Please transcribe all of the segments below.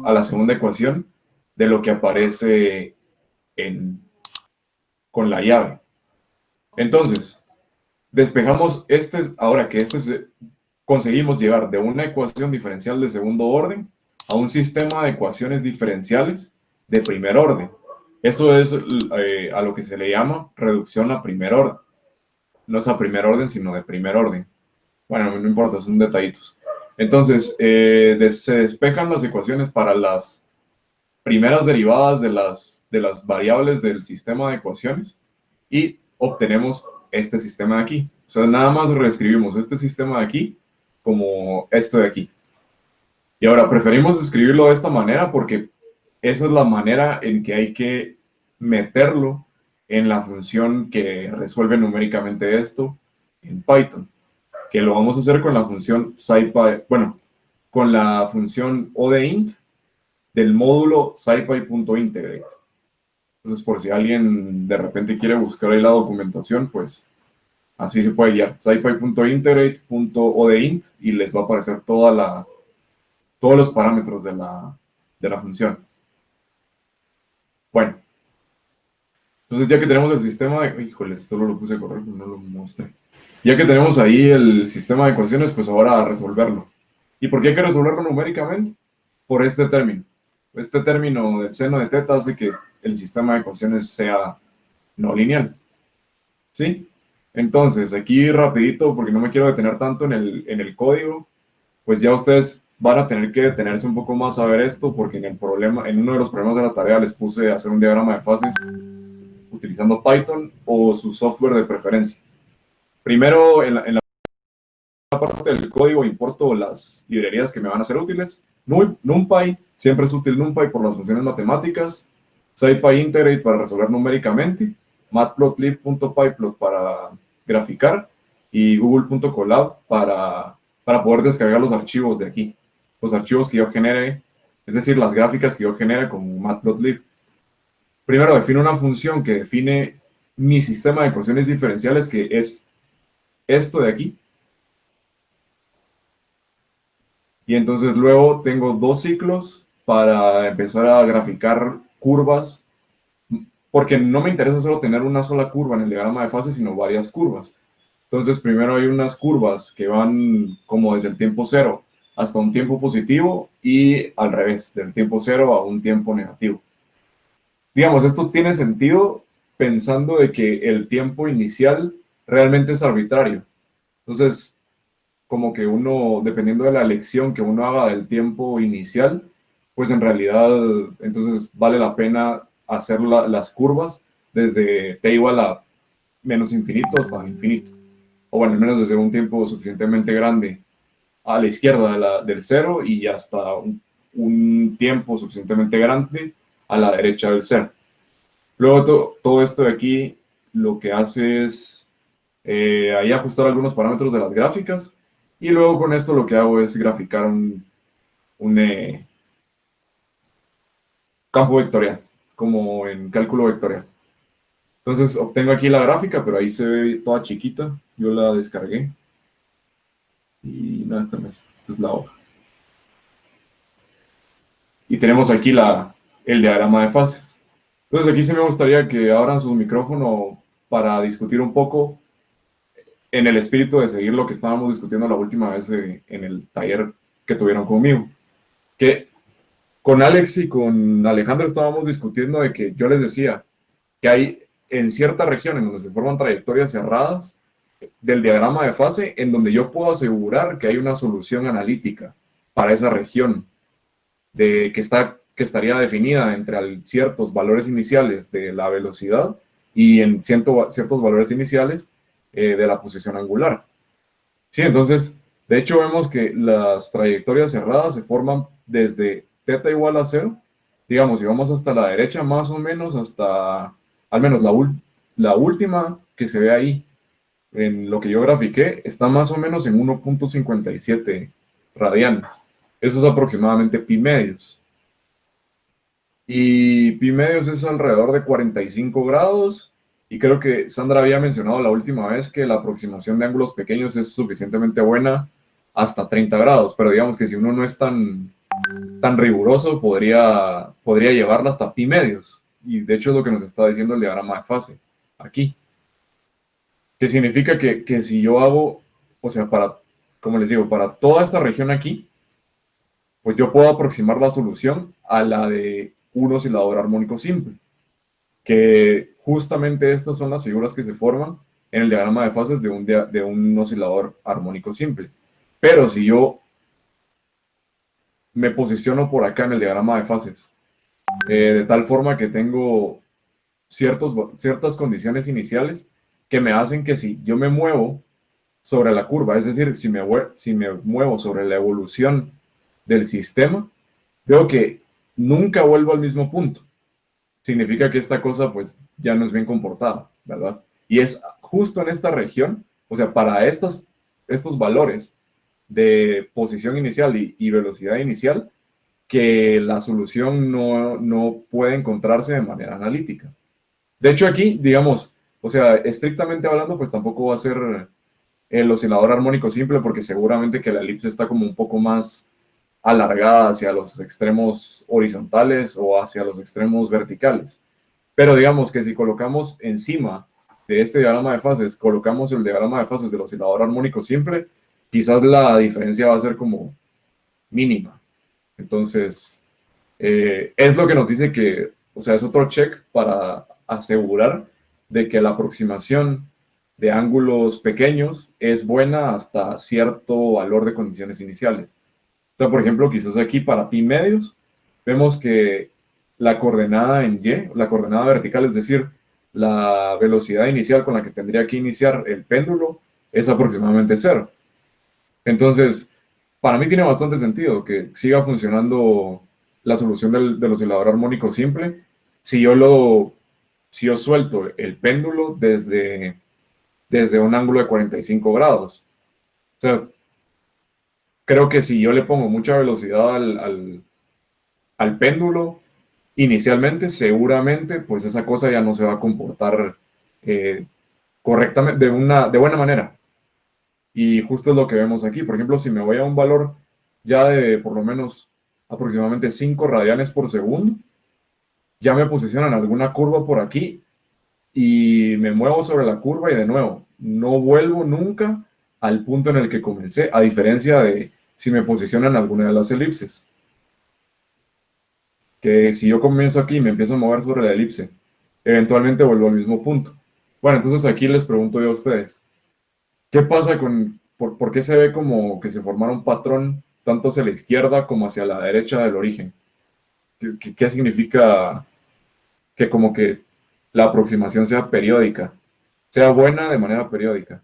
a la segunda ecuación de lo que aparece con la llave. Entonces, despejamos ahora que conseguimos llegar de una ecuación diferencial de segundo orden a un sistema de ecuaciones diferenciales de primer orden. Eso es a lo que se le llama reducción a primer orden. No es a primer orden, sino de primer orden. Bueno, no importa, son detallitos. Entonces, se despejan las ecuaciones para las primeras derivadas de las variables del sistema de ecuaciones y obtenemos este sistema de aquí. O sea, nada más reescribimos este sistema de aquí como esto de aquí. Y ahora preferimos escribirlo de esta manera porque esa es la manera en que hay que meterlo en la función que resuelve numéricamente esto en Python, que lo vamos a hacer con la función scipy, bueno, con la función o de int del módulo scipy.integrate. Entonces, por si alguien de repente quiere buscar ahí la documentación, pues así se puede guiar. scipy.integrate.odeint y les va a aparecer todos los parámetros de la función. Bueno, entonces ya que tenemos el sistema de... Híjole, solo lo puse a correr, pero no lo mostré. Ya que tenemos ahí el sistema de ecuaciones, pues ahora a resolverlo. ¿Y por qué hay que resolverlo numéricamente? Por este término. Este término del seno de teta hace que el sistema de ecuaciones sea no lineal. ¿Sí? Entonces, aquí rapidito, porque no me quiero detener tanto en el código, pues ya ustedes van a tener que detenerse un poco más a ver esto, porque en uno de los problemas de la tarea les puse a hacer un diagrama de fases utilizando Python o su software de preferencia. Primero, en la parte del código importo las librerías que me van a ser útiles. NumPy, siempre es útil NumPy por las funciones matemáticas. SciPyIntegrate para resolver numéricamente. Matplotlib.pyplot para graficar. Y google.colab para poder descargar los archivos de aquí. Los archivos que yo genere, es decir, las gráficas que yo genere con Matplotlib. Primero defino una función que define mi sistema de ecuaciones diferenciales, que es esto de aquí. Y entonces luego tengo dos ciclos para empezar a graficar curvas, porque no me interesa solo tener una sola curva en el diagrama de fase, sino varias curvas. Entonces primero hay unas curvas que van como desde el tiempo cero hasta un tiempo positivo y al revés, del tiempo cero a un tiempo negativo. Digamos, esto tiene sentido pensando de que el tiempo inicial realmente es arbitrario. Entonces, como que uno, dependiendo de la elección que uno haga del tiempo inicial, pues en realidad entonces vale la pena hacer las curvas desde t igual a menos infinito hasta infinito. O bueno, al menos desde un tiempo suficientemente grande a la izquierda del cero y hasta un tiempo suficientemente grande a la derecha del cero. Luego todo esto de aquí lo que hace es ahí ajustar algunos parámetros de las gráficas. Y luego con esto lo que hago es graficar un campo vectorial, como en cálculo vectorial. Entonces obtengo aquí la gráfica, pero ahí se ve toda chiquita. Yo la descargué. Y nada, esta es la hoja. Y tenemos aquí el diagrama de fases. Entonces aquí sí me gustaría que abran su micrófono para discutir un poco en el espíritu de seguir lo que estábamos discutiendo la última vez en el taller que tuvieron conmigo. Que con Alex y con Alejandro estábamos discutiendo de que yo les decía que hay en ciertas regiones donde se forman trayectorias cerradas del diagrama de fase en donde yo puedo asegurar que hay una solución analítica para esa región que estaría definida entre ciertos valores iniciales de la velocidad y en ciertos valores iniciales de la posición angular. Sí, entonces, de hecho vemos que las trayectorias cerradas se forman desde θ igual a 0, digamos, si vamos hasta la derecha más o menos, hasta al menos la última que se ve ahí, en lo que yo grafiqué, está más o menos en 1.57 radianes. Eso es aproximadamente pi medios. Y pi medios es alrededor de 45 grados. Y creo que Sandra había mencionado la última vez que la aproximación de ángulos pequeños es suficientemente buena hasta 30 grados. Pero digamos que si uno no es tan tan riguroso podría llevarla hasta pi medios. Y de hecho es lo que nos está diciendo el diagrama de fase aquí. Que significa que si yo hago, o sea, como les digo, para toda esta región aquí, pues yo puedo aproximar la solución a la de un oscilador armónico simple. Que justamente estas son las figuras que se forman en el diagrama de fases de un oscilador armónico simple. Pero si yo me posiciono por acá en el diagrama de fases, de tal forma que tengo ciertas condiciones iniciales que me hacen que si yo me muevo sobre la curva, es decir, si me muevo sobre la evolución del sistema, veo que nunca vuelvo al mismo punto. Significa que esta cosa pues ya no es bien comportada, ¿verdad? Y es justo en esta región, o sea, para estos valores de posición inicial y velocidad inicial, que la solución no puede encontrarse de manera analítica. De hecho, aquí, digamos, o sea, estrictamente hablando, pues tampoco va a ser el oscilador armónico simple, porque seguramente que la elipse está como un poco más alargada hacia los extremos horizontales o hacia los extremos verticales. Pero digamos que si colocamos encima de este diagrama de fases, colocamos el diagrama de fases del oscilador armónico simple, quizás la diferencia va a ser como mínima. Entonces, es lo que nos dice que, o sea, es otro check para asegurar de que la aproximación de ángulos pequeños es buena hasta cierto valor de condiciones iniciales. O sea, por ejemplo, quizás aquí para pi medios, vemos que la coordenada en y, la coordenada vertical, es decir, la velocidad inicial con la que tendría que iniciar el péndulo, es aproximadamente cero. Entonces, para mí tiene bastante sentido que siga funcionando la solución del oscilador armónico simple si yo suelto el péndulo desde un ángulo de 45 grados. O sea, creo que si yo le pongo mucha velocidad al péndulo, inicialmente, seguramente, pues esa cosa ya no se va a comportar eh, correctamente, de buena manera. Y justo es lo que vemos aquí. Por ejemplo, si me voy a un valor ya de por lo menos aproximadamente 5 radianes por segundo, ya me posicionan alguna curva por aquí y me muevo sobre la curva y de nuevo, no vuelvo nunca al punto en el que comencé, a diferencia de si me posicionan en alguna de las elipses. Que si yo comienzo aquí y me empiezo a mover sobre la elipse, eventualmente vuelvo al mismo punto. Bueno, entonces aquí les pregunto yo a ustedes, ¿qué pasa por qué se ve como que se formara un patrón tanto hacia la izquierda como hacia la derecha del origen? ¿Qué significa que como que la aproximación sea periódica, sea buena de manera periódica?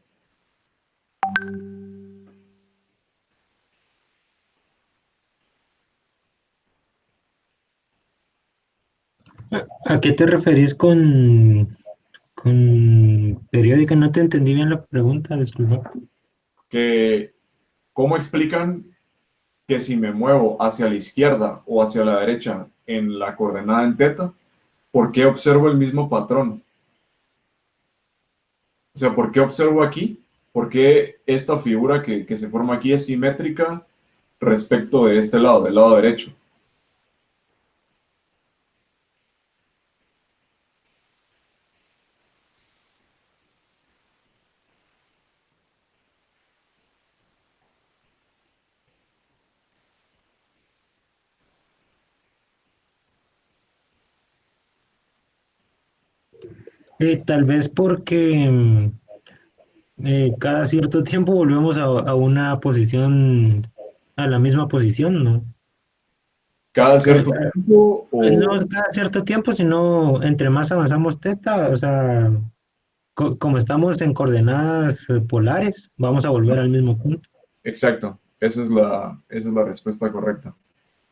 ¿A qué te referís con periódica? No te entendí bien la pregunta, disculpa. Que, ¿Cómo explican que si me muevo hacia la izquierda o hacia la derecha en la coordenada en teta, ¿por qué observo el mismo patrón? O sea, ¿por qué observo aquí? ¿Por qué esta figura que se forma aquí es simétrica respecto de este lado, del lado derecho? Tal vez porque cada cierto tiempo volvemos a una posición, a la misma posición, ¿no? Cada Que- cierto tiempo no o... cada cierto tiempo, sino entre más avanzamos teta, o sea, como estamos en coordenadas polares, vamos a volver al mismo punto. Exacto, esa es la respuesta correcta.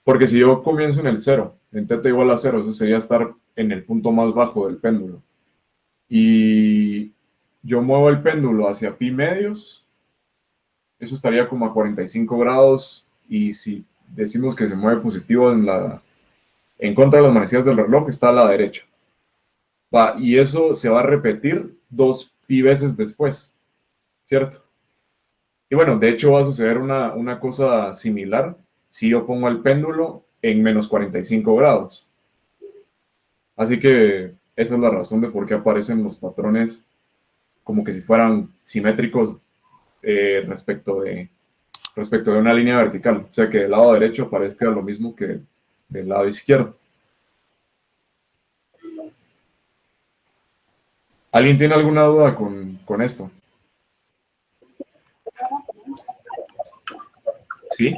Porque si yo comienzo en el cero, en teta igual a cero, eso sería estar en el punto más bajo del péndulo. Y yo muevo el péndulo hacia pi medios, eso estaría como a 45 grados. Y si decimos que se mueve positivo en contra de las manecillas del reloj, está a la derecha. Va, y eso se va a repetir 2 pi veces después, ¿cierto? Y bueno, de hecho va a suceder una cosa similar si yo pongo el péndulo en menos 45 grados. Así que esa es la razón de por qué aparecen los patrones como que si fueran simétricos respecto de una línea vertical. O sea, que del lado derecho parezca lo mismo que del lado izquierdo. ¿Alguien tiene alguna duda con esto? ¿Sí?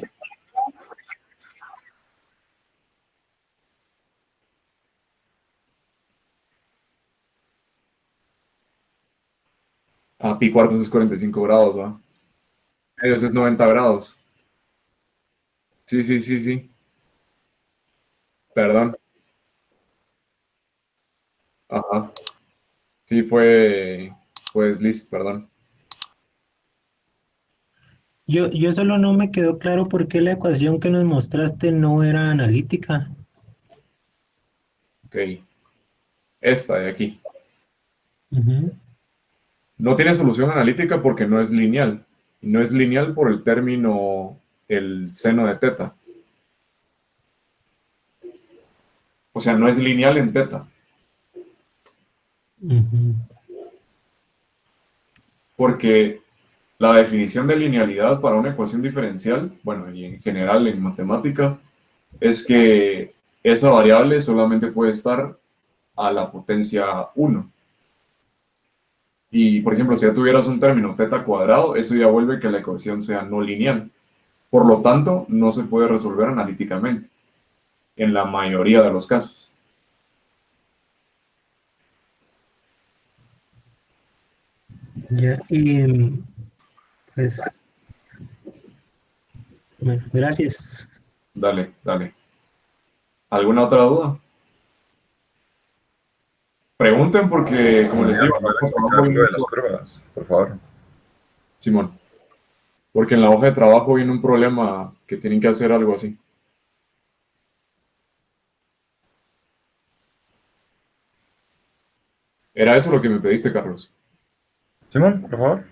Pi cuartos es 45 grados, ¿va? Medios es 90 grados. Sí, sí, sí, sí. Perdón. Ajá. Sí, fue desliz, perdón. Yo solo no me quedó claro por qué la ecuación que nos mostraste no era analítica. Ok. Esta de aquí. Ujú. No tiene solución analítica porque no es lineal. Y no es lineal por el término el seno de teta. O sea, no es lineal en teta. Ujú. Porque la definición de linealidad para una ecuación diferencial, bueno, y en general en matemática, es que esa variable solamente puede estar a la potencia 1. Y, por ejemplo, si ya tuvieras un término teta cuadrado, eso ya vuelve que la ecuación sea no lineal. Por lo tanto, no se puede resolver analíticamente, en la mayoría de los casos. Ya, y pues, bueno, gracias. Dale, dale. ¿Alguna otra duda? Pregunten porque, como les ¿Podría digo, en la volver a hoja de trabajo explicar viene lo un de las curvas, por favor? Simón, porque en la hoja de trabajo viene un problema que tienen que hacer algo así. ¿Era eso lo que me pediste, Carlos? Simón, por favor.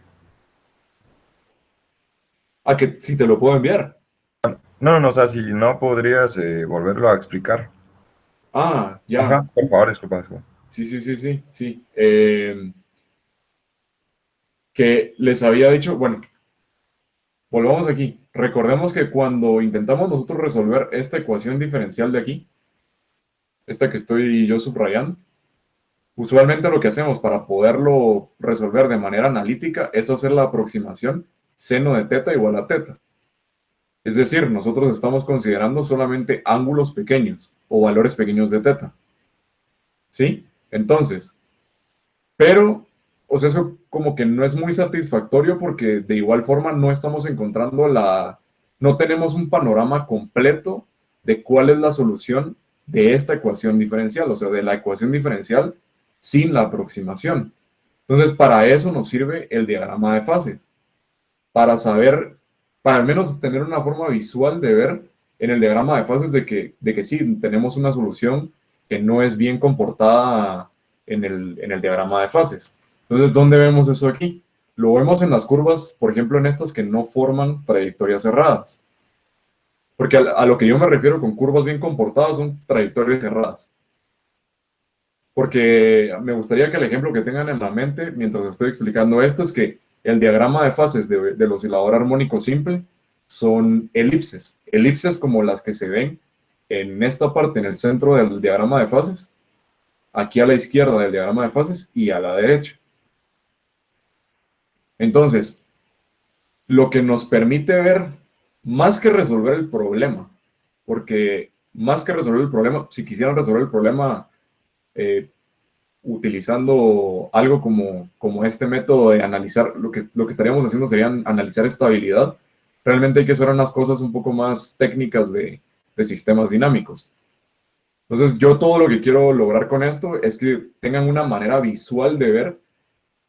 Ah, que sí te lo puedo enviar. No, no, o sea, si no podrías volverlo a explicar. Ah, ya. Ajá, por favor, disculpa, disculpa. Sí, sí, sí, sí, sí. Que les había dicho, bueno, volvamos aquí. Recordemos que cuando intentamos nosotros resolver esta ecuación diferencial de aquí, esta que estoy yo subrayando, usualmente lo que hacemos para poderlo resolver de manera analítica es hacer la aproximación seno de teta igual a teta. Es decir, nosotros estamos considerando solamente ángulos pequeños o valores pequeños de teta. ¿Sí? Entonces, pero, o sea, eso como que no es muy satisfactorio porque de igual forma no estamos encontrando no tenemos un panorama completo de cuál es la solución de esta ecuación diferencial, o sea, de la ecuación diferencial sin la aproximación. Entonces, para eso nos sirve el diagrama de fases, para saber, para al menos tener una forma visual de ver en el diagrama de fases de que sí, tenemos una solución que no es bien comportada en el diagrama de fases. Entonces, ¿dónde vemos eso aquí? Lo vemos en las curvas, por ejemplo, en estas que no forman trayectorias cerradas. Porque a lo que yo me refiero con curvas bien comportadas son trayectorias cerradas. Porque me gustaría que el ejemplo que tengan en la mente mientras estoy explicando esto es que el diagrama de fases del oscilador armónico simple son elipses. Elipses como las que se ven en esta parte, en el centro del diagrama de fases, aquí a la izquierda del diagrama de fases y a la derecha. Entonces, lo que nos permite ver, más que resolver el problema, porque más que resolver el problema, si quisieran resolver el problema eh, utilizando algo como este método de analizar, lo que estaríamos haciendo sería analizar estabilidad, realmente hay que hacer unas cosas un poco más técnicas de sistemas dinámicos. Entonces, yo todo lo que quiero lograr con esto es que tengan una manera visual de ver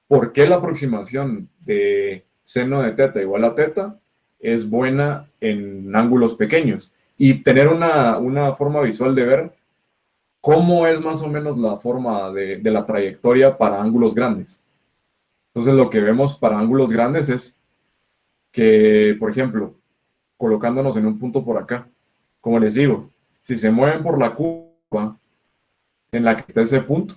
por qué la aproximación de seno de teta igual a teta es buena en ángulos pequeños y tener una forma visual de ver cómo es más o menos la forma de la trayectoria para ángulos grandes. Entonces lo que vemos para ángulos grandes es que, por ejemplo, colocándonos en un punto por acá. Como les digo, si se mueven por la curva en la que está ese punto,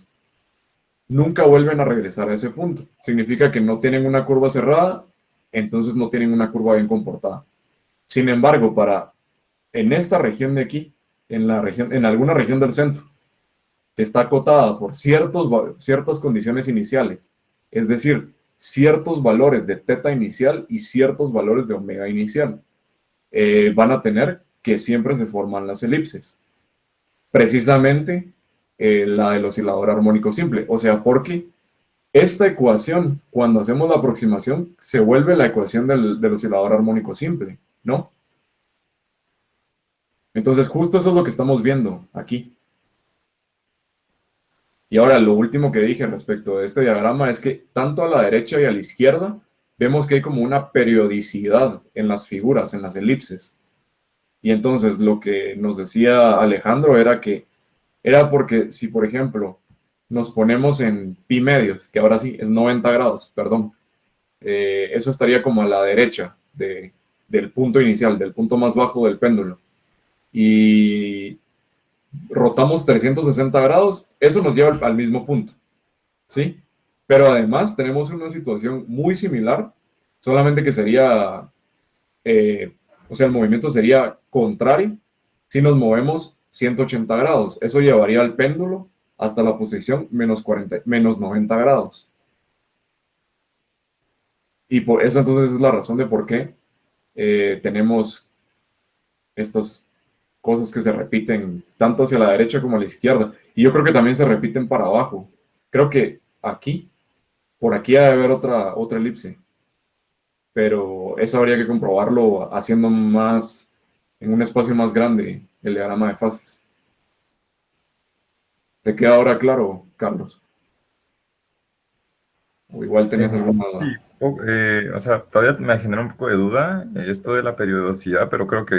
nunca vuelven a regresar a ese punto. Significa que no tienen una curva cerrada, entonces no tienen una curva bien comportada. Sin embargo, en esta región de aquí, en alguna región del centro, que está acotada por ciertas condiciones iniciales, es decir, ciertos valores de teta inicial y ciertos valores de omega inicial, van a tener que siempre se forman las elipses. Precisamente la del oscilador armónico simple. O sea, porque esta ecuación, cuando hacemos la aproximación, se vuelve la ecuación del oscilador armónico simple, ¿no? Entonces, justo eso es lo que estamos viendo aquí. Y ahora, lo último que dije respecto de este diagrama es que tanto a la derecha y a la izquierda vemos que hay como una periodicidad en las figuras, en las elipses. Y entonces lo que nos decía Alejandro era porque si, por ejemplo, nos ponemos en pi medios, que ahora sí es 90 grados, perdón, eso estaría como a la derecha del punto inicial, del punto más bajo del péndulo. Y rotamos 360 grados, eso nos lleva al mismo punto, ¿sí? Pero además tenemos una situación muy similar, solamente que sería, o sea, el movimiento sería contrario si nos movemos 180 grados. Eso llevaría al péndulo hasta la posición menos 90 grados. Y por esa entonces es la razón de por qué tenemos estas cosas que se repiten tanto hacia la derecha como a la izquierda. Y yo creo que también se repiten para abajo. Creo que aquí, por aquí ha de haber otra elipse, pero eso habría que comprobarlo haciendo más, en un espacio más grande, el diagrama de fases. ¿Te queda ahora claro, Carlos? O igual tenías alguna... Sí, o sea, todavía me genera un poco de duda esto de la periodicidad, pero creo que,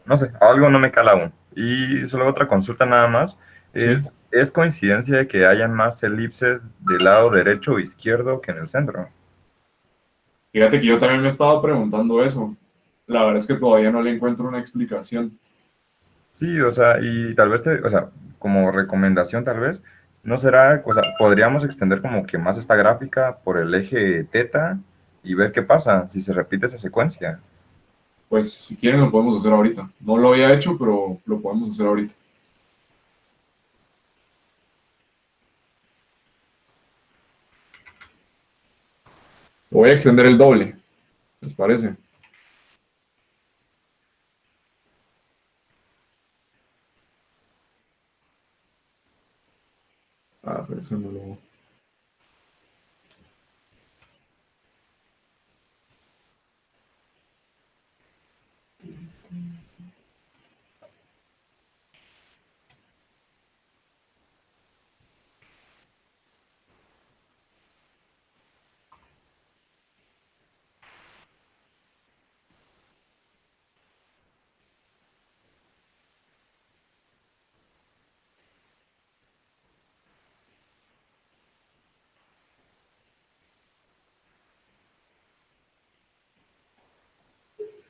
no sé, algo no me cala aún. Y solo otra consulta nada más, Sí. ¿es coincidencia de que hayan más elipses del lado derecho o izquierdo que en el centro? Fíjate que yo también me estaba preguntando eso. La verdad es que todavía no le encuentro una explicación. Sí, o sea, y tal vez, o sea, como recomendación tal vez, ¿no será, o sea, podríamos extender como que más esta gráfica por el eje teta y ver qué pasa si se repite esa secuencia? Pues si quieren lo podemos hacer ahorita. No lo había hecho, pero lo podemos hacer ahorita. Voy a extender el doble, ¿les parece? Ah, pero eso no lo...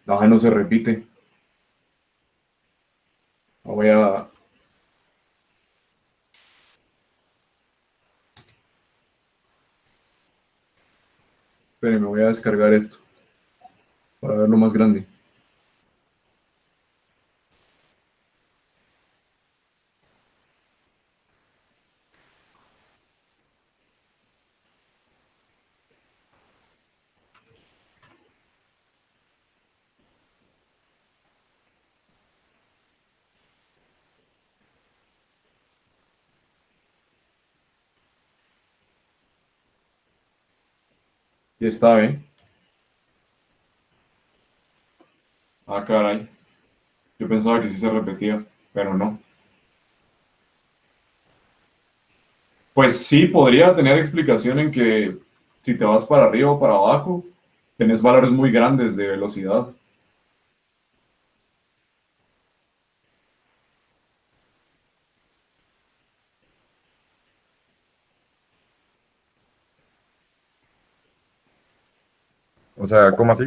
No, no se repite. Voy a... Espérenme, voy a descargar esto para verlo más grande. Ya está, ¿eh? Ah, caray. Yo pensaba que sí se repetía, pero no. Pues sí, podría tener explicación en que si te vas para arriba o para abajo, tenés valores muy grandes de velocidad. O sea, ¿cómo así?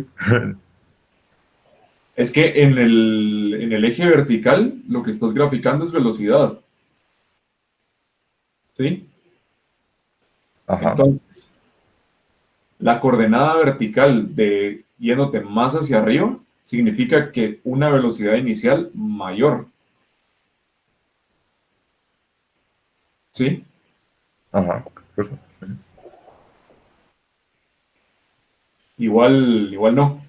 Es que en el eje vertical lo que estás graficando es velocidad. ¿Sí? Ajá. Entonces, la coordenada vertical de yéndote más hacia arriba significa que una velocidad inicial mayor. ¿Sí? Ajá. Pues, sí. Igual no.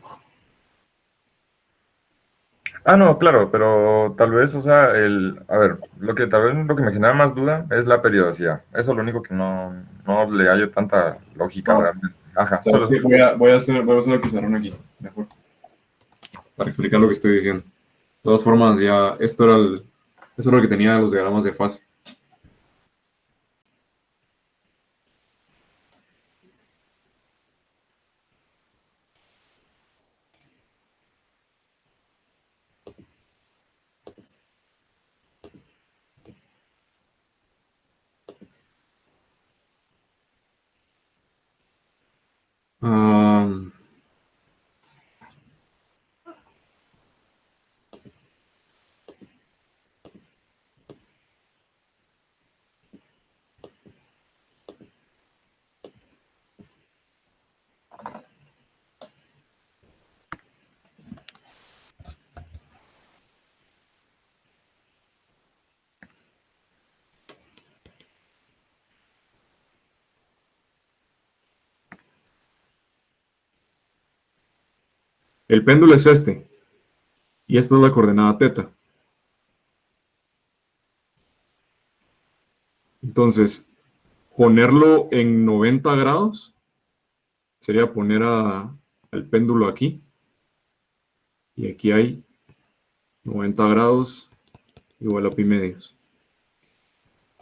Ah, no, claro, pero tal vez, o sea, a ver, tal vez lo que me genera más duda es la periodicidad. Eso es lo único que no le hallo tanta lógica No. realmente. Ajá, ¿Sabes solo qué? es. Voy a hacer lo que usaron aquí. De acuerdo. Para explicar lo que estoy diciendo. De todas formas, ya eso era lo que tenía los diagramas de fase. Um, el péndulo es este. Y esta es la coordenada teta. Entonces, ponerlo en 90 grados sería poner al péndulo aquí. Y aquí hay 90 grados igual a pi medios.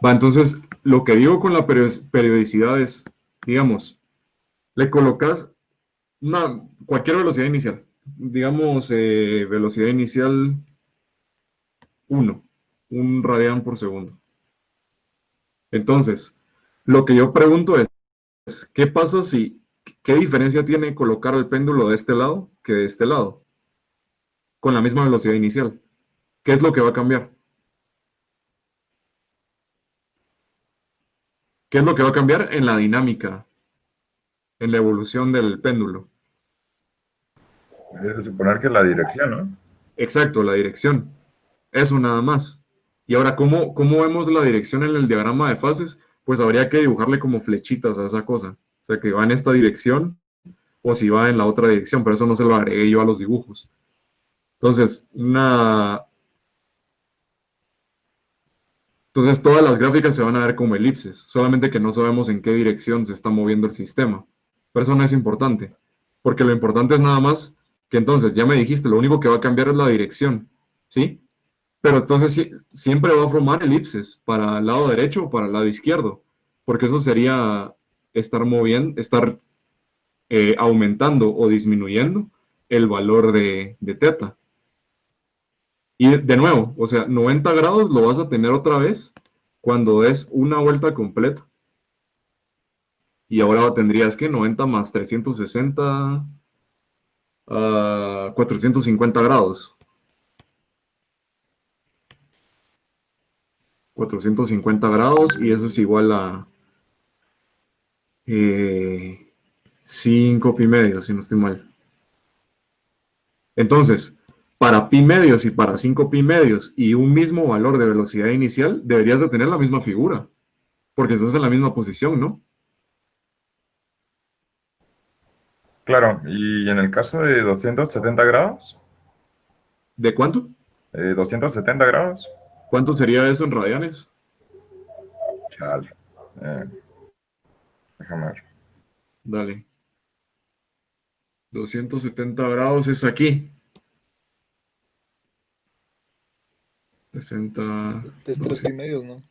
Va, entonces, lo que digo con la periodicidad es, digamos, le colocas cualquier velocidad inicial. Digamos, velocidad inicial 1, un radián por segundo. Entonces, lo que yo pregunto es, ¿qué pasa qué diferencia tiene colocar el péndulo de este lado que de este lado? Con la misma velocidad inicial. ¿Qué es lo que va a cambiar? ¿Qué es lo que va a cambiar en la dinámica, en la evolución del péndulo? Es de suponer que la dirección, ¿no? Exacto, la dirección. Eso nada más. Y ahora, ¿cómo vemos la dirección en el diagrama de fases? Pues habría que dibujarle como flechitas a esa cosa. O sea, que va en esta dirección o si va en la otra dirección, pero eso no se lo agregué yo a los dibujos. Entonces, entonces todas las gráficas se van a ver como elipses, solamente que no sabemos en qué dirección se está moviendo el sistema. Pero eso no es importante, porque lo importante es nada más que entonces, ya me dijiste, lo único que va a cambiar es la dirección, ¿sí? Pero entonces siempre va a formar elipses para el lado derecho o para el lado izquierdo, porque eso sería estar aumentando o disminuyendo el valor de teta. Y de nuevo, o sea, 90 grados lo vas a tener otra vez cuando des una vuelta completa. Y ahora tendrías que 90 más 360, 450 grados. 450 grados y eso es igual a 5 pi medios, si no estoy mal. Entonces, para pi medios y para 5 pi medios y un mismo valor de velocidad inicial, deberías de tener la misma figura, porque estás en la misma posición, ¿no? Claro, y en el caso de 270 grados, ¿De cuánto? 270 grados, ¿Cuánto sería eso en radianes? chale. Eh, déjame ver. Dale. 270 grados es aquí. 60. Es No tres sé. pi medios, ¿no?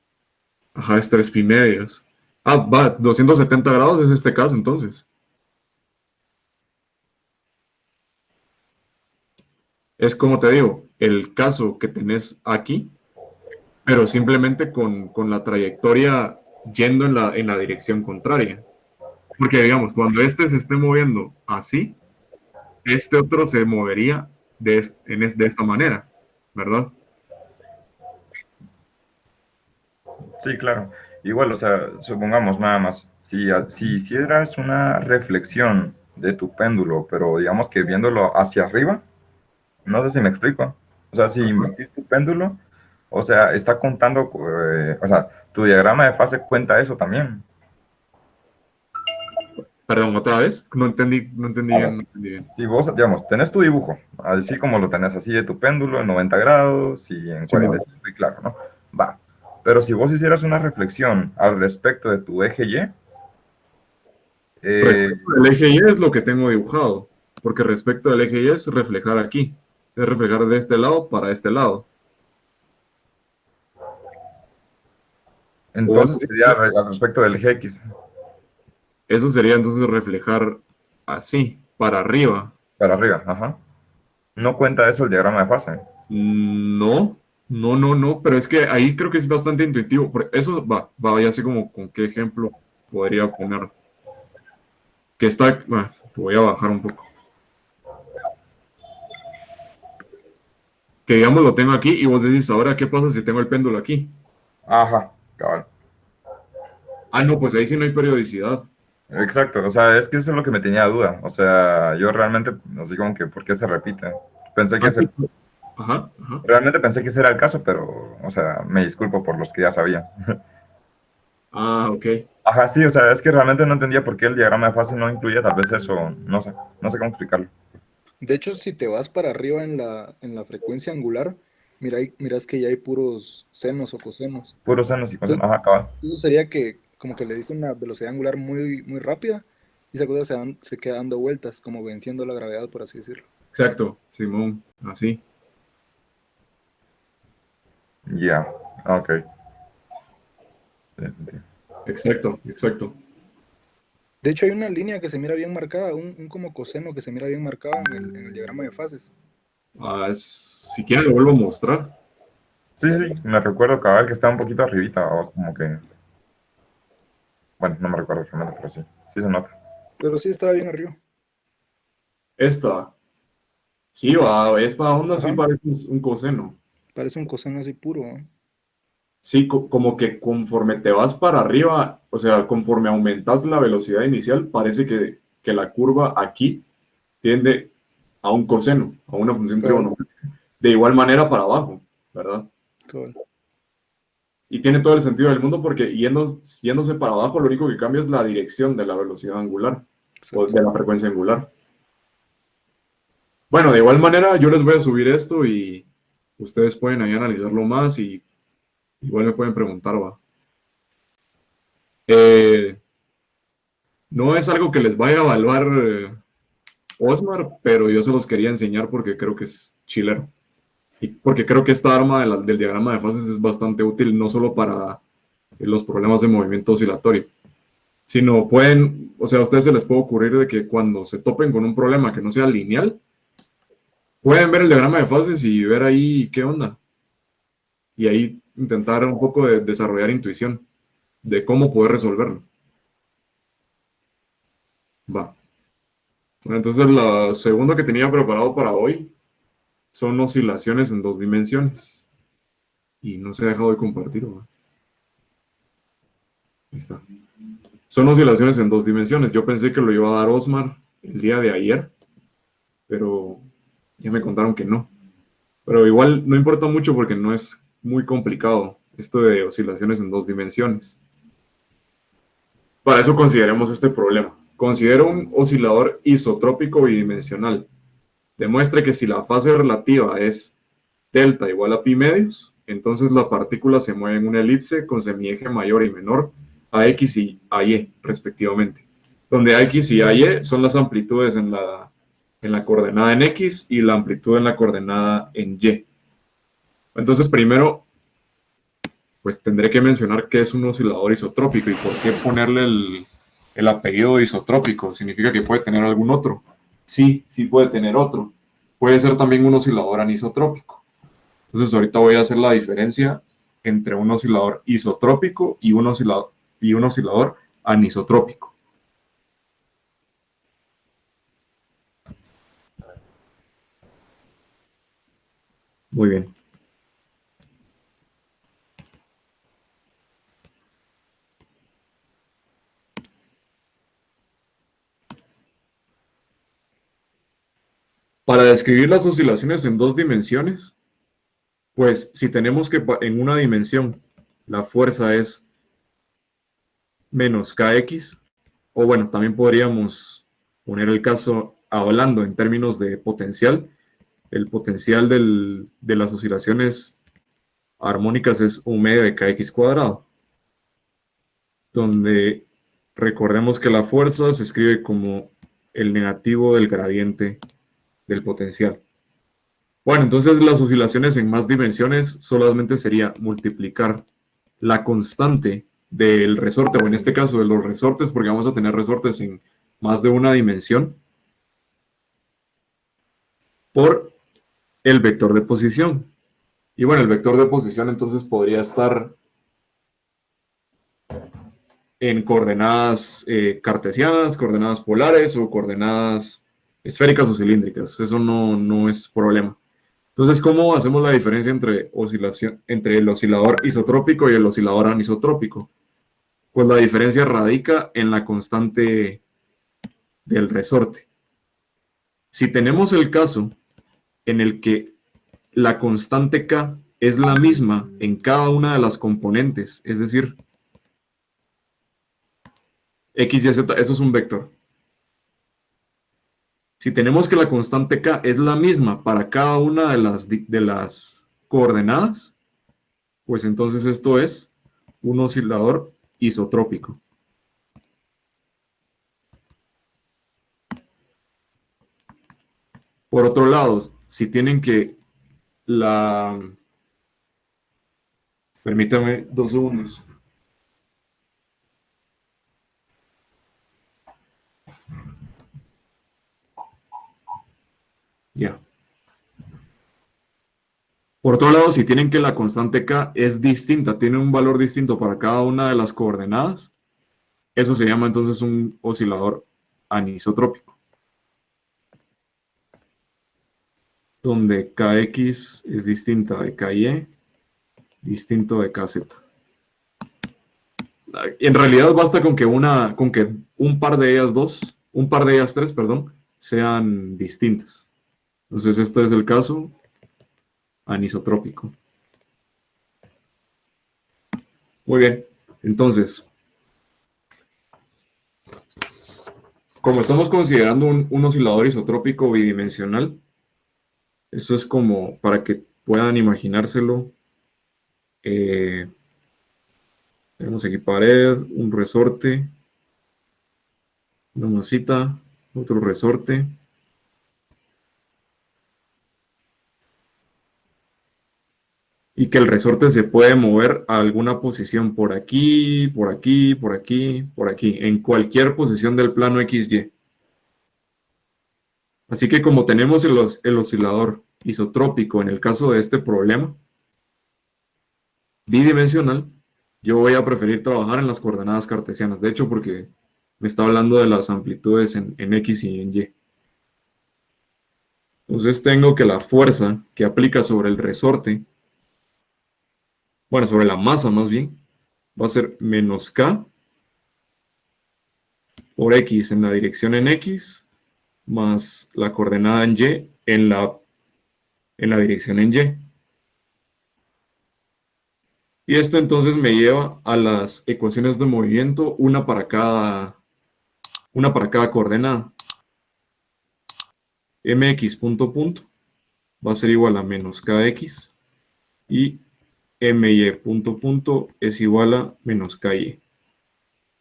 Ajá, es 3 pi medios. Ah, va, 270 grados es este caso entonces. Es como te digo, el caso que tenés aquí, pero simplemente con la trayectoria yendo en la dirección contraria. Porque digamos, cuando este se esté moviendo así, este otro se movería de esta manera, ¿verdad? Sí, claro. Igual, o sea, supongamos nada más, si hicieras una reflexión de tu péndulo, pero digamos que viéndolo hacia arriba, no sé si me explico. O sea, si Ajá. invertís tu péndulo, o sea, está contando, o sea, tu diagrama de fase cuenta eso también. Perdón, otra vez, no entendí A bien, ver, no entendí bien. si vos, digamos, tenés tu dibujo, así como lo tenés así de tu péndulo en 90 grados y en Simón, 45, y claro, ¿no? Va. Pero si vos hicieras una reflexión al respecto de tu eje Y, eh, respecto del eje Y es lo que tengo dibujado, porque respecto del eje Y es reflejar aquí, es reflejar de este lado para este lado. O entonces sería al respecto del eje X, eso sería entonces reflejar así, para arriba. para arriba, ajá. No cuenta eso el diagrama de fase. No, no, pero es que ahí creo que es bastante intuitivo. Eso va, ya así como con qué ejemplo podría poner. Que está, bueno, voy a bajar un poco. Que digamos lo tengo aquí y vos decís, ahora, ¿qué pasa si tengo el péndulo aquí? Ajá, cabal. Ah, no, pues ahí sí no hay periodicidad. Exacto, o sea, es que eso es lo que me tenía duda. O sea, yo realmente, así como que, ¿por qué se repite? Pensé que Ah, ese, sí. Ajá, ajá. realmente pensé que ese era el caso, pero, o sea, me disculpo por los que ya sabían. Ah, ok. Ajá, sí, o sea, es que realmente no entendía por qué el diagrama de fase no incluía tal vez eso, no sé cómo explicarlo. De hecho, si te vas para arriba en la frecuencia angular, miras que ya hay puros senos o cosenos. Puros senos y cosas, Entonces, ajá, cabal. eso sería que como que le diste una velocidad angular muy rápida y esa cosa se queda dando vueltas, como venciendo la gravedad, por así decirlo. Exacto, Simón, así. Ya, ok. Sí, sí. Exacto, exacto. De hecho, hay una línea que se mira bien marcada, un como coseno que se mira bien marcado en el diagrama de fases. Ah, si quieren lo vuelvo a mostrar. Sí, sí, me recuerdo, cabal, que estaba un poquito arribita, o como que, bueno, no me recuerdo realmente, pero sí, sí se nota. Pero sí estaba bien arriba. Esta, sí, esta onda sí Ajá, parece un coseno. parece un coseno así puro, ¿no? Sí, como que conforme te vas para arriba, o sea, conforme aumentas la velocidad inicial, parece que la curva aquí tiende a un coseno, a una función Cabal, trigonométrica. De igual manera para abajo, ¿verdad? cabal. Y tiene todo el sentido del mundo porque yéndose para abajo, lo único que cambia es la dirección de la velocidad angular o Exacto. de la frecuencia angular. Bueno, de igual manera, yo les voy a subir esto y ustedes pueden ahí analizarlo más y igual me pueden preguntar, va. Eh, no es algo que les vaya a evaluar Osmar, pero yo se los quería enseñar porque creo que es chilero. Y porque creo que esta arma del diagrama de fases es bastante útil, no solo para los problemas de movimiento oscilatorio, sino pueden, o sea, a ustedes se les puede ocurrir de que cuando se topen con un problema que no sea lineal, pueden ver el diagrama de fases y ver ahí qué onda. Y ahí intentar un poco de desarrollar intuición de cómo poder resolverlo. Va. Bueno, entonces, lo segundo que tenía preparado para hoy son oscilaciones en dos dimensiones. Y no se ha dejado de compartir, ¿va? Ahí está. Son oscilaciones en dos dimensiones. Yo pensé que lo iba a dar Osmar el día de ayer, pero ya me contaron que no. Pero igual no importa mucho porque no es muy complicado esto de oscilaciones en dos dimensiones. Para eso consideremos este problema. Considero un oscilador isotrópico bidimensional. Demuestre que si la fase relativa es delta igual a pi medios, entonces la partícula se mueve en una elipse con semieje mayor y menor a x y a y, respectivamente. Donde a x y a y son las amplitudes en la coordenada en x y la amplitud en la coordenada en y. Entonces, primero, pues tendré que mencionar qué es un oscilador isotrópico y por qué ponerle el apellido isotrópico. ¿Significa que puede tener algún otro? Sí, sí puede tener otro. Puede ser también un oscilador anisotrópico. Entonces ahorita voy a hacer la diferencia entre un oscilador isotrópico y un oscilador anisotrópico. Muy bien. Para describir las oscilaciones en dos dimensiones, pues si tenemos que en una dimensión la fuerza es menos kx, o bueno, también podríamos poner el caso hablando en términos de potencial. El potencial de las oscilaciones armónicas es un medio de kx cuadrado, donde recordemos que la fuerza se escribe como el negativo del gradiente del potencial. Bueno, entonces las oscilaciones en más dimensiones solamente sería multiplicar la constante del resorte, o en este caso de los resortes, porque vamos a tener resortes en más de una dimensión, por el vector de posición. Y bueno, el vector de posición entonces podría estar en coordenadas cartesianas, coordenadas polares o coordenadas esféricas o cilíndricas. Eso no es problema. Entonces, ¿cómo hacemos la diferencia entre el oscilador isotrópico y el oscilador anisotrópico? Pues la diferencia radica en la constante del resorte. Si tenemos el caso en el que la constante K es la misma en cada una de las componentes, es decir, X, Y, Z, eso es un vector. Si tenemos que la constante K es la misma para cada una de las coordenadas, pues entonces esto es un oscilador isotrópico. Por otro lado, si tienen que Permítame 2 segundos. Ya. Por otro lado, si tienen que la constante K es distinta, tiene un valor distinto para cada una de las coordenadas, eso se llama entonces un oscilador anisotrópico, donde Kx es distinta de Ky, distinto de Kz. En realidad basta con que un par de ellas tres, perdón, sean distintas. Entonces este es el caso anisotrópico. Muy bien, entonces, como estamos considerando un oscilador isotrópico bidimensional, eso es como para que puedan imaginárselo. Tenemos aquí pared, un resorte, una masita, otro resorte. Y que el resorte se puede mover a alguna posición por aquí, por aquí, por aquí, por aquí, en cualquier posición del plano XY. Así que como tenemos el oscilador isotrópico en el caso de este problema bidimensional, yo voy a preferir trabajar en las coordenadas cartesianas. De hecho, porque me está hablando de las amplitudes en X y en Y. Entonces tengo que la fuerza que aplica sobre el resorte, bueno, sobre la masa más bien, va a ser menos K por X en la dirección en X, más la coordenada en Y en la dirección en Y. Y esto entonces me lleva a las ecuaciones de movimiento, una para cada coordenada. Mx punto punto va a ser igual a menos Kx y My punto punto es igual a menos Ky.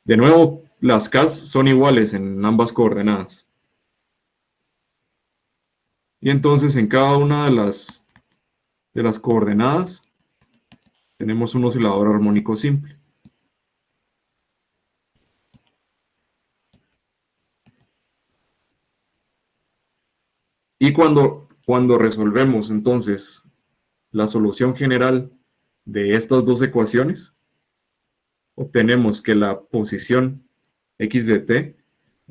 De nuevo, las Ks son iguales en ambas coordenadas. Y entonces en cada una de las coordenadas tenemos un oscilador armónico simple. Y cuando resolvemos entonces la solución general de estas dos ecuaciones, obtenemos que la posición x de t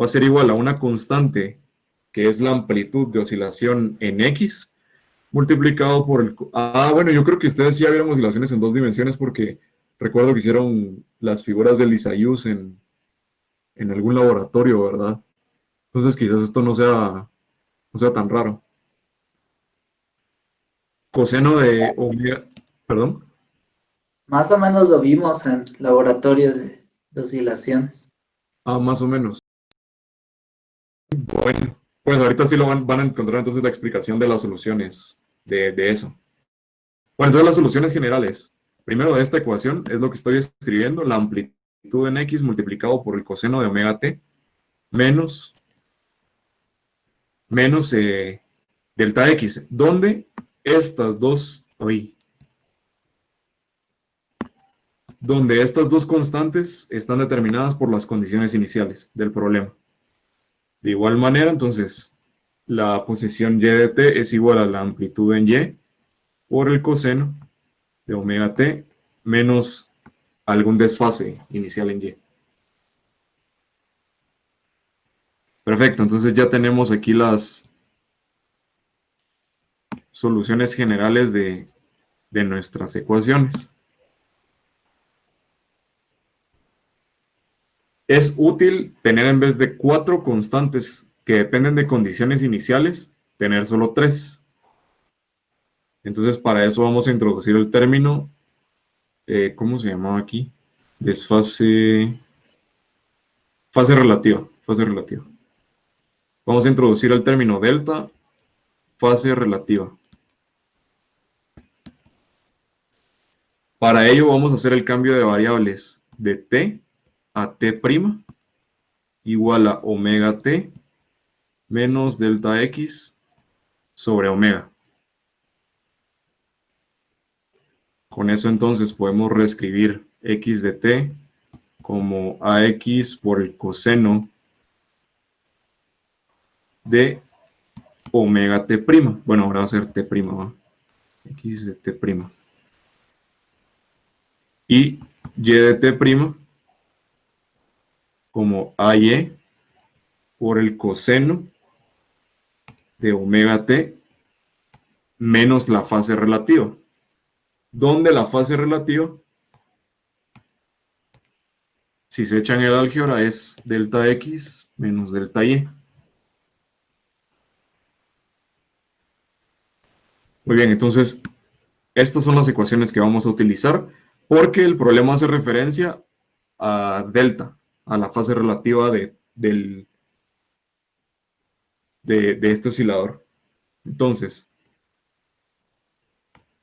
va a ser igual a una constante que es la amplitud de oscilación en x multiplicado por el... Bueno, yo creo que ustedes sí vieron oscilaciones en 2 dimensiones porque recuerdo que hicieron las figuras del Isaius en algún laboratorio, ¿verdad? Entonces quizás esto no sea tan raro. Coseno de omega... ¿Perdón? Más o menos lo vimos en el laboratorio de oscilaciones. Más o menos. Bueno, pues ahorita sí lo van a encontrar entonces la explicación de las soluciones de eso. Bueno, entonces las soluciones generales. Primero de esta ecuación es lo que estoy escribiendo, la amplitud en x multiplicado por el coseno de omega t menos delta x, donde estas dos constantes están determinadas por las condiciones iniciales del problema. De igual manera, entonces, la posición y de t es igual a la amplitud en y por el coseno de omega t menos algún desfase inicial en y. Perfecto, entonces ya tenemos aquí las soluciones generales de nuestras ecuaciones. Es útil tener en vez de 4 constantes que dependen de condiciones iniciales, tener solo 3. Entonces para eso vamos a introducir el término, ¿cómo se llamaba aquí? Fase relativa. Vamos a introducir el término delta, fase relativa. Para ello vamos a hacer el cambio de variables de t a t' igual a omega t menos delta x sobre omega. Con eso entonces podemos reescribir x de t como ax por el coseno de omega t'. Bueno, ahora va a ser t', ¿va? X de t'. Y y de t' como ay por el coseno de omega t menos la fase relativa, donde la fase relativa, si se echa en el álgebra, es delta x menos delta y. Muy bien, entonces estas son las ecuaciones que vamos a utilizar porque el problema hace referencia a delta, a la fase relativa de este oscilador. Entonces,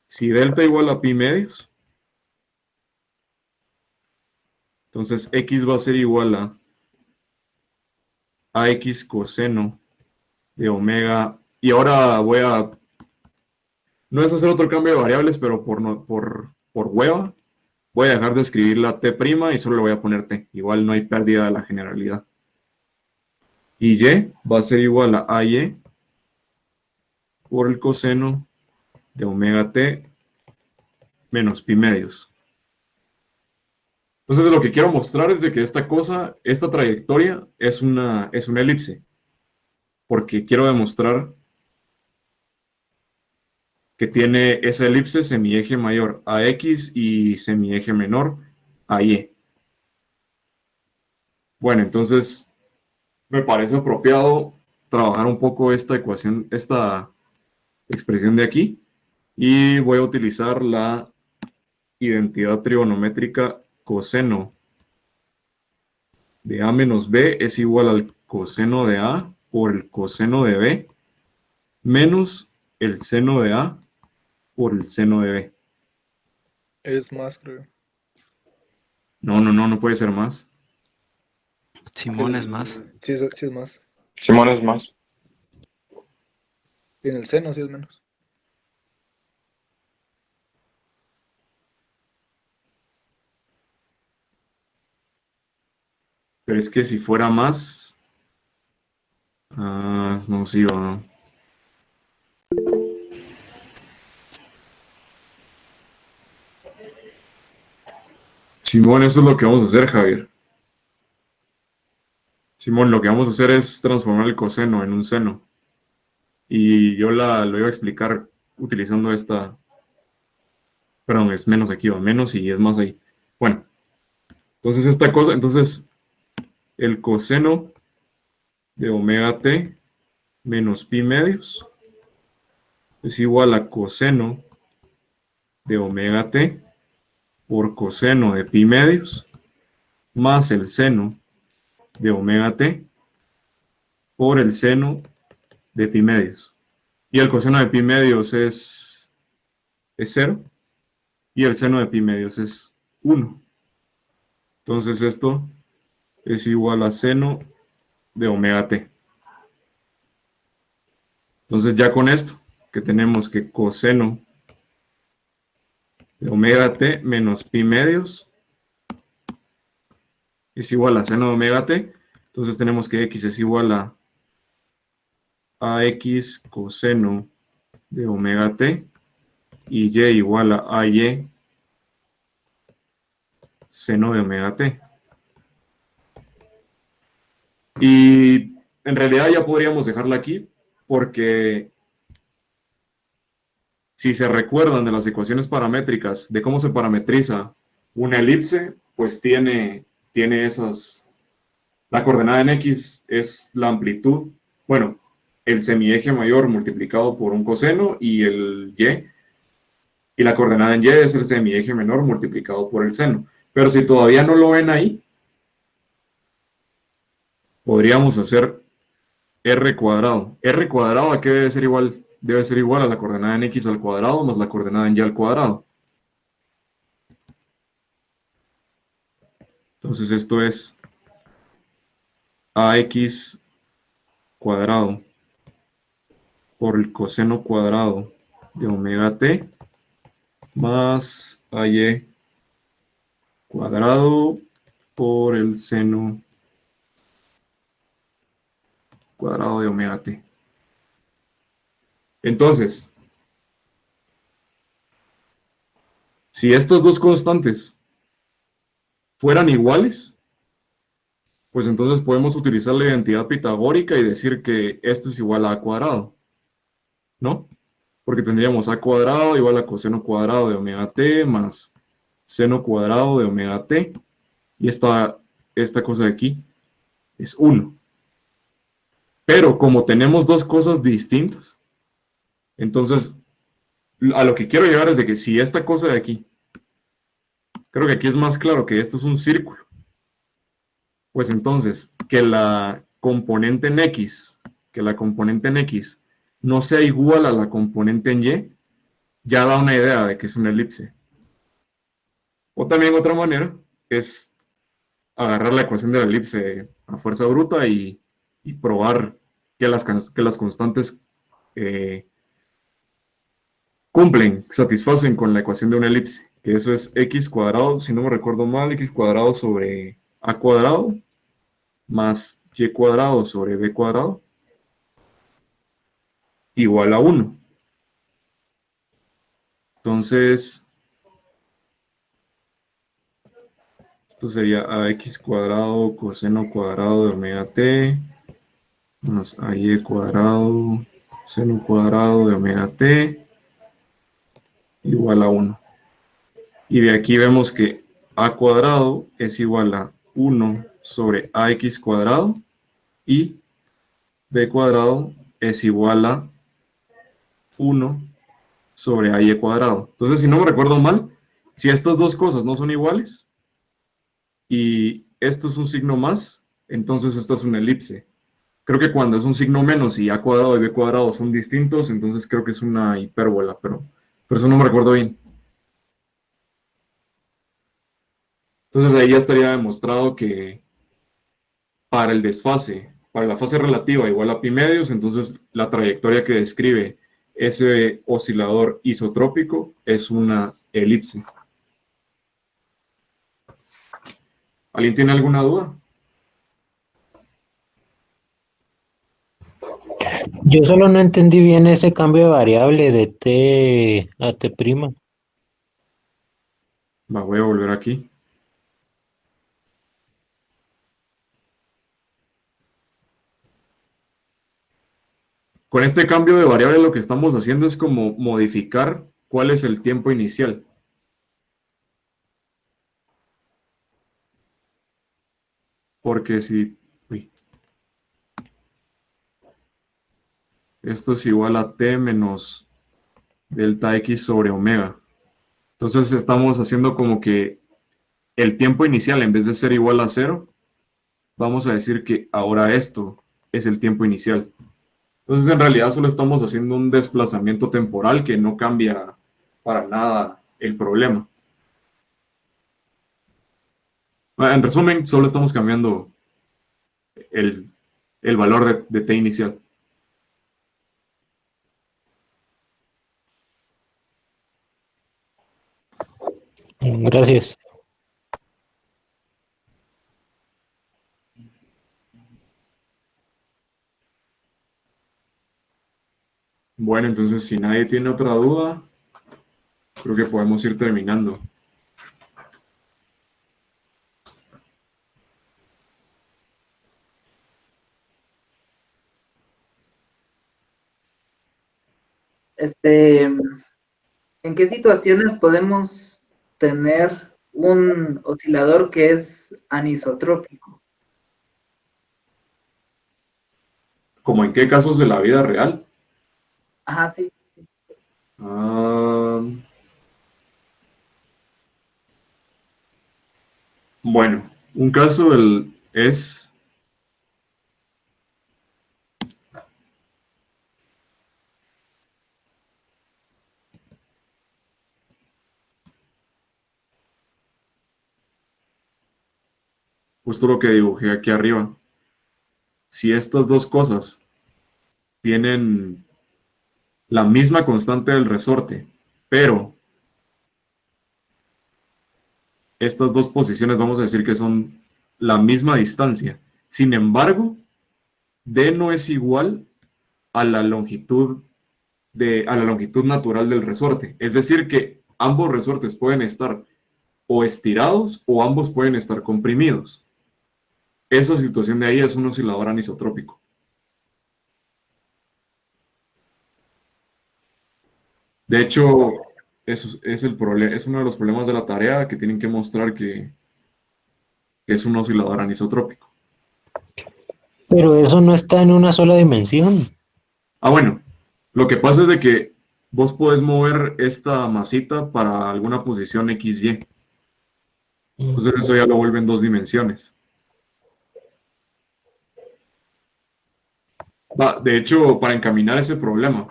si delta igual a pi medios, entonces x va a ser igual a ax coseno de omega. Y ahora no es hacer otro cambio de variables, pero por hueva, voy a dejar de escribir la t' y solo le voy a poner t. Igual no hay pérdida de la generalidad. Y y va a ser igual a ay por el coseno de omega t menos pi medios. Entonces lo que quiero mostrar es de que esta trayectoria es una elipse. Porque quiero demostrar que tiene esa elipse semieje mayor a x y semieje menor a y. Bueno, entonces me parece apropiado trabajar un poco esta ecuación, esta expresión de aquí, y voy a utilizar la identidad trigonométrica coseno de a menos b es igual al coseno de a por el coseno de b menos el seno de a por el seno de b. Es más, creo. No puede ser más. Simón es más. Sí, sí es más. Simón es más. Y en el seno sí es menos. Pero es que si fuera más... no, sí o no. Simón, eso es lo que vamos a hacer, Javier. Simón, lo que vamos a hacer es transformar el coseno en un seno. Y yo lo iba a explicar utilizando esta, perdón, es menos aquí, va menos y es más ahí. Bueno, entonces esta cosa, entonces el coseno de omega t menos pi medios es igual a coseno de omega t por coseno de pi medios más el seno de omega t por el seno de pi medios. Y el coseno de pi medios es 0 y el seno de pi medios es 1. Entonces esto es igual a seno de omega t. Entonces ya con esto, que tenemos que coseno de omega t menos pi medios es igual a seno de omega t, entonces tenemos que x es igual a x coseno de omega t y y igual a y seno de omega t. Y en realidad ya podríamos dejarla aquí porque si se recuerdan de las ecuaciones paramétricas, de cómo se parametriza una elipse, pues tiene esas... La coordenada en x es la amplitud, bueno, el semieje mayor multiplicado por un coseno y el y la coordenada en y es el semieje menor multiplicado por el seno. Pero si todavía no lo ven ahí, podríamos hacer r cuadrado. R cuadrado, ¿a qué debe ser igual? Debe ser igual a la coordenada en x al cuadrado más la coordenada en y al cuadrado. Entonces esto es ax cuadrado por el coseno cuadrado de omega t más ay cuadrado por el seno cuadrado de omega t. Entonces, si estas dos constantes fueran iguales, pues entonces podemos utilizar la identidad pitagórica y decir que esto es igual a a cuadrado, ¿no? Porque tendríamos a cuadrado igual a coseno cuadrado de omega t más seno cuadrado de omega t, y esta cosa de aquí es 1. Pero como tenemos dos cosas distintas, entonces a lo que quiero llegar es de que si esta cosa de aquí, creo que aquí es más claro que esto es un círculo, pues entonces que la componente en x, no sea igual a la componente en y, ya da una idea de que es una elipse. O también otra manera es agarrar la ecuación de la elipse a fuerza bruta y probar que las constantes satisfacen con la ecuación de una elipse, que eso es x cuadrado, si no me recuerdo mal, x cuadrado sobre a cuadrado más y cuadrado sobre b cuadrado igual a 1. Entonces, esto sería ax cuadrado coseno cuadrado de omega t más ay cuadrado seno cuadrado de omega t igual a 1. Y de aquí vemos que a cuadrado es igual a 1 sobre ax cuadrado y b cuadrado es igual a 1 sobre ay cuadrado. Entonces, si no me recuerdo mal, si estas dos cosas no son iguales y esto es un signo más, entonces esta es una elipse. Creo que cuando es un signo menos y a cuadrado y b cuadrado son distintos, entonces creo que es una hipérbola, pero eso no me recuerdo bien. Entonces ahí ya estaría demostrado que para el desfase, para la fase relativa igual a pi medios, entonces la trayectoria que describe ese oscilador isotrópico es una elipse. ¿Alguien tiene alguna duda? Yo solo no entendí bien ese cambio de variable de t a t'. Voy a volver aquí. Con este cambio de variable lo que estamos haciendo es como modificar cuál es el tiempo inicial. Porque si esto es igual a t menos delta x sobre omega. Entonces estamos haciendo como que el tiempo inicial, en vez de ser igual a 0, vamos a decir que ahora esto es el tiempo inicial. Entonces en realidad solo estamos haciendo un desplazamiento temporal que no cambia para nada el problema. En resumen, solo estamos cambiando el valor de t inicial. Gracias. Bueno, entonces si nadie tiene otra duda, creo que podemos ir terminando. ¿En qué situaciones podemos tener un oscilador que es anisotrópico? ¿Como en qué casos de la vida real? Ajá, sí. Bueno, un caso es justo lo que dibujé aquí arriba. Si estas dos cosas tienen la misma constante del resorte, pero estas dos posiciones vamos a decir que son la misma distancia. Sin embargo, D no es igual a la longitud natural del resorte. Es decir, que ambos resortes pueden estar o estirados o ambos pueden estar comprimidos. Esa situación de ahí es un oscilador anisotrópico. De hecho, eso es es uno de los problemas de la tarea, que tienen que mostrar que es un oscilador anisotrópico. Pero eso no está en una sola dimensión. Bueno, lo que pasa es de que vos podés mover esta masita para alguna posición XY. Entonces eso ya lo vuelve en 2 dimensiones. De hecho, para encaminar ese problema,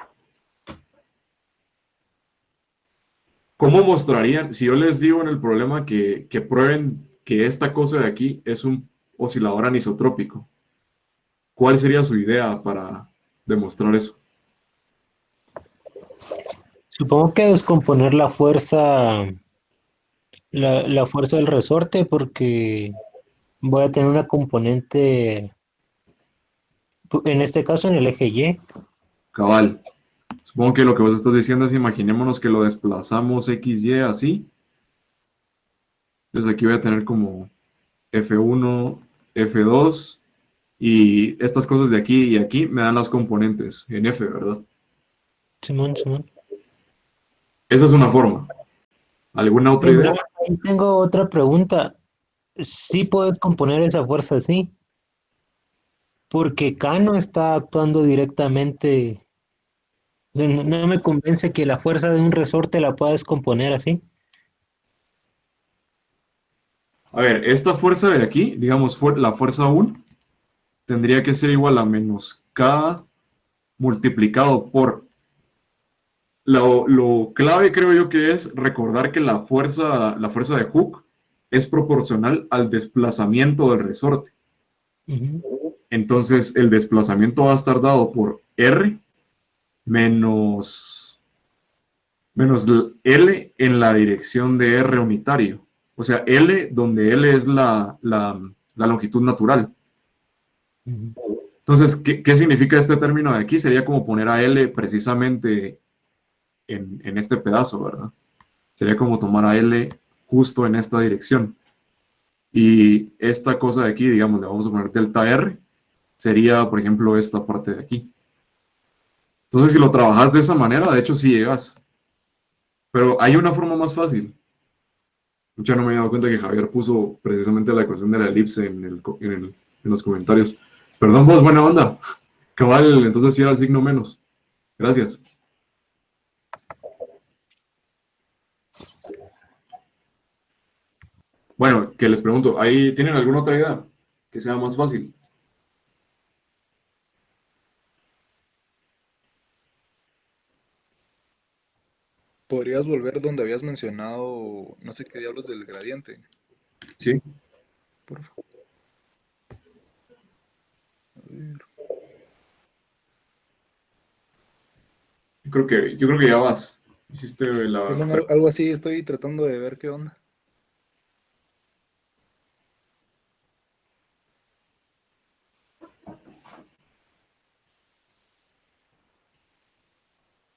¿cómo mostrarían? Si yo les digo en el problema que prueben que esta cosa de aquí es un oscilador anisotrópico, ¿cuál sería su idea para demostrar eso? Supongo que descomponer la fuerza del resorte, porque voy a tener una componente, en este caso en el eje Y. Cabal. Supongo que lo que vos estás diciendo es, imaginémonos que lo desplazamos XY así. Entonces aquí voy a tener como F1, F2, y estas cosas de aquí y aquí me dan las componentes en F, ¿verdad? Simón, Simón. Esa es una forma. ¿Alguna otra idea? Ahí tengo otra pregunta. ¿Sí puedes componer esa fuerza así? Porque K no está actuando directamente. No me convence que la fuerza de un resorte la puedas componer así. A ver, esta fuerza de aquí, digamos, la fuerza 1, tendría que ser igual a menos K multiplicado por... Lo clave creo yo que es recordar que la fuerza de Hooke es proporcional al desplazamiento del resorte. Entonces el desplazamiento va a estar dado por R menos L en la dirección de R unitario. O sea, L donde L es la longitud natural. Entonces, ¿qué significa este término de aquí? Sería como poner a L precisamente en este pedazo, ¿verdad? Sería como tomar a L justo en esta dirección. Y esta cosa de aquí, digamos, le vamos a poner delta R, sería, por ejemplo, esta parte de aquí. Entonces, si lo trabajas de esa manera, de hecho sí llegas. Pero hay una forma más fácil. Ya no me he dado cuenta que Javier puso precisamente la ecuación de la elipse en los comentarios. Perdón, vos, buena onda. Cabal, entonces sí era el signo menos. Gracias. Bueno, que les pregunto, ¿ahí tienen alguna otra idea que sea más fácil? ¿Podrías volver donde habías mencionado, no sé qué diablos del gradiente? Sí. Por favor. A ver. Yo creo que ya vas. Hiciste la... Simón, algo así, estoy tratando de ver qué onda.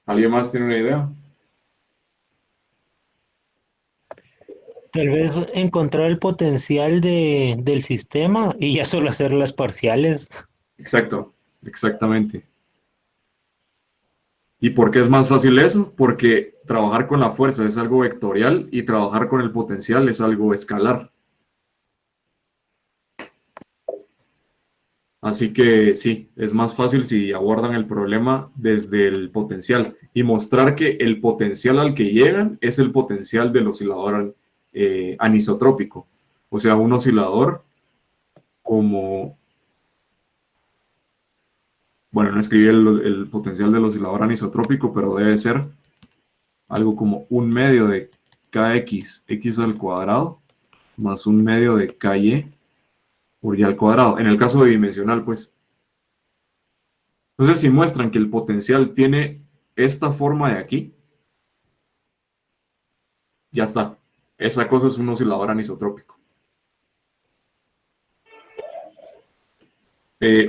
¿Alguien más tiene una idea? Tal vez encontrar el potencial del sistema y ya solo hacer las parciales. Exacto, exactamente. ¿Y por qué es más fácil eso? Porque trabajar con la fuerza es algo vectorial y trabajar con el potencial es algo escalar. Así que sí, es más fácil si abordan el problema desde el potencial y mostrar que el potencial al que llegan es el potencial del oscilador anisotrópico. O sea, un oscilador como... Bueno, no escribí el potencial del oscilador anisotrópico, pero debe ser algo como un medio de kx, x al cuadrado, más un medio de ky por y al cuadrado. En el caso bidimensional, pues. Entonces, si muestran que el potencial tiene esta forma de aquí, ya está. Esa cosa es un oscilador anisotrópico.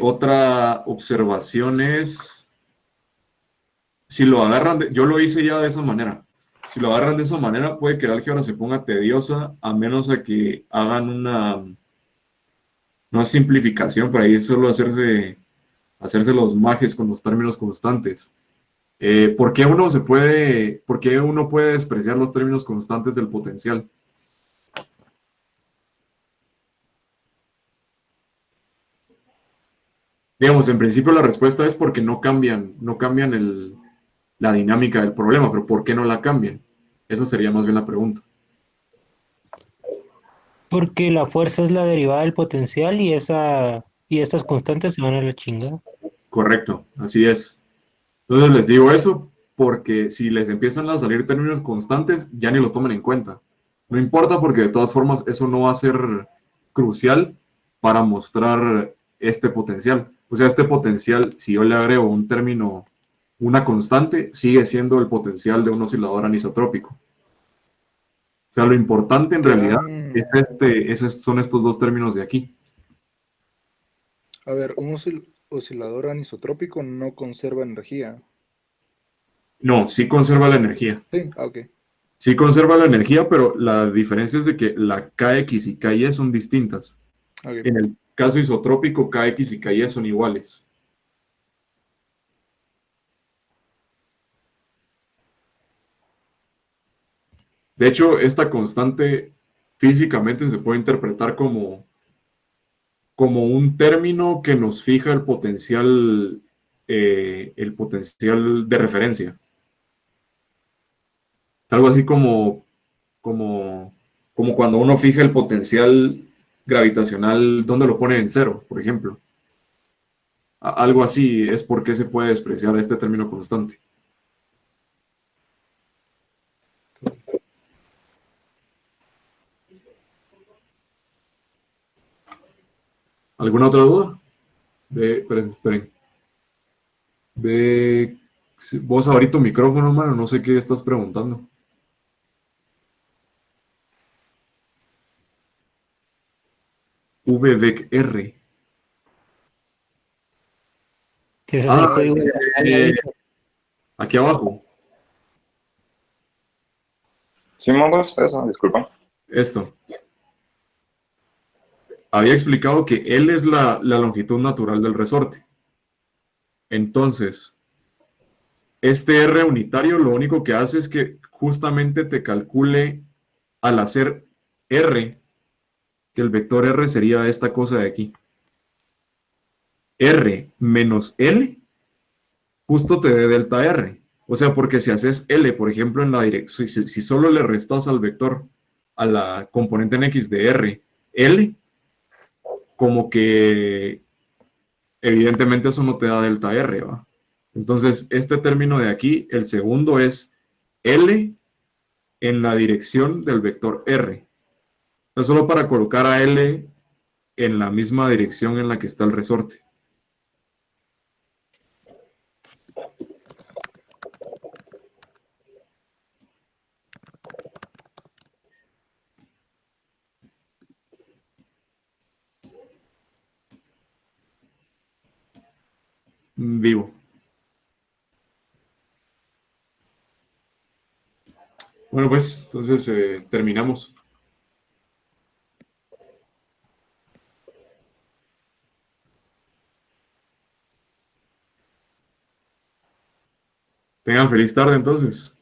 Otra observación es, si lo agarran, yo lo hice ya de esa manera. Si lo agarran de esa manera, puede que el álgebra se ponga tediosa, a menos a que hagan una simplificación, para ahí solo hacerse los majes con los términos constantes. ¿Por qué uno puede despreciar los términos constantes del potencial? Digamos, en principio la respuesta es porque no cambian la dinámica del problema, pero ¿por qué no la cambian? Esa sería más bien la pregunta. Porque la fuerza es la derivada del potencial y estas constantes se van a la chingada. Correcto, así es. Entonces les digo eso porque si les empiezan a salir términos constantes, ya ni los tomen en cuenta. No importa porque de todas formas eso no va a ser crucial para mostrar este potencial. O sea, este potencial, si yo le agrego un término, una constante, sigue siendo el potencial de un oscilador anisotrópico. O sea, lo importante en Te realidad dan, son estos dos términos de aquí. a ver, un oscilador anisotrópico no conserva energía. No, sí conserva la energía. Sí, ok. Sí conserva la energía, pero la diferencia es de que la Kx y Ky son distintas. Ok. En el caso isotrópico, Kx y Ky son iguales. De hecho, esta constante físicamente se puede interpretar como un término que nos fija el potencial de referencia. Algo así como, como cuando uno fija el potencial gravitacional, ¿dónde lo pone en cero, por ejemplo? Algo así es porque se puede despreciar este término constante. ¿Alguna otra duda? Esperen. Vos abrís tu micrófono, mano, no sé qué estás preguntando. VVEC-R. Que ese es el código de eh, aquí abajo. Simón, vos, eso, disculpa. Esto. Había explicado que L es la longitud natural del resorte. Entonces, este R unitario lo único que hace es que justamente te calcule al hacer R, que el vector R sería esta cosa de aquí. R menos L, justo te dé delta R. O sea, porque si haces L, por ejemplo, en la dirección, si solo le restas al vector, a la componente en X de R, L, como que evidentemente eso no te da delta R, ¿va? Entonces, este término de aquí, el segundo es L en la dirección del vector R. Entonces, solo para colocar a L en la misma dirección en la que está el resorte. Vivo. Bueno, pues, entonces terminamos. Tengan feliz tarde entonces.